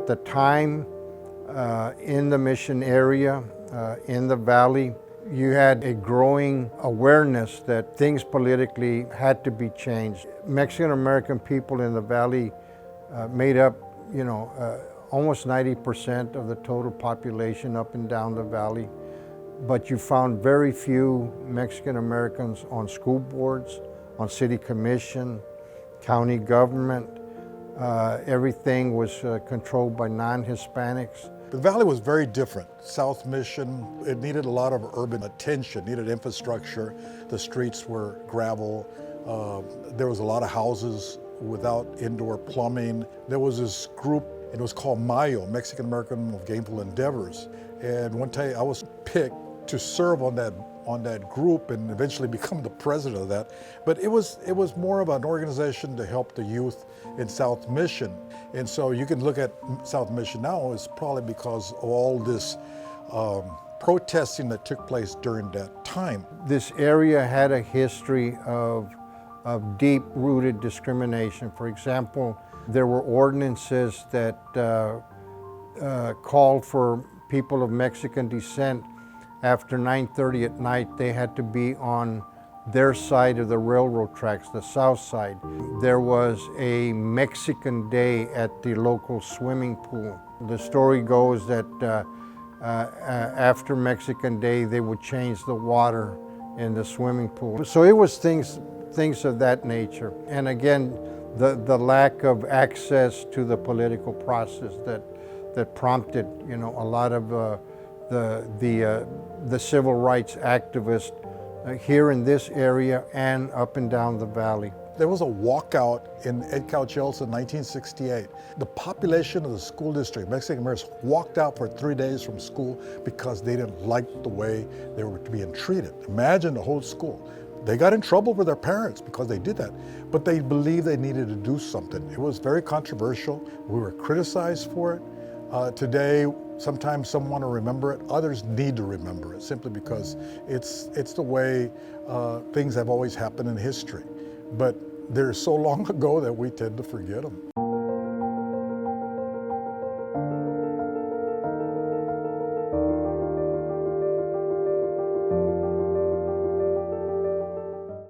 At the time, in the mission area, in the valley, you had a growing awareness that things politically had to be changed. Mexican American people in the valley made up, almost 90% of the total population up and down the valley. But you found very few Mexican Americans on school boards, on city commission, county government. Everything was controlled by non-Hispanics. The valley was very different. South Mission, it needed a lot of urban attention, needed infrastructure. The streets were gravel. There was a lot of houses without indoor plumbing. There was this group, it was called MAYO, Mexican American of Gainful Endeavors. And one day I was picked to serve on that group and eventually become the president of that. But it was more of an organization to help the youth in South Mission. And so you can look at South Mission now, it's probably because of all this protesting that took place during that time. This area had a history of deep-rooted discrimination. For example, there were ordinances that called for people of Mexican descent. After 9:30 at night, they had to be on their side of the railroad tracks, the south side. There was a Mexican Day at the local swimming pool. The story goes that after Mexican Day, they would change the water in the swimming pool. So it was things of that nature. And again, the lack of access to the political process that prompted, a lot of the civil rights activists here in this area and up and down the valley. There was a walkout in Ed Cauchel's in 1968. The population of the school district, Mexican Americans, walked out for 3 days from school because they didn't like the way they were being treated. Imagine the whole school. They got in trouble with their parents because they did that, but they believed they needed to do something. It was very controversial. We were criticized for it. Today, sometimes some want to remember it, others need to remember it simply because it's the way things have always happened in history. But they're so long ago that we tend to forget them.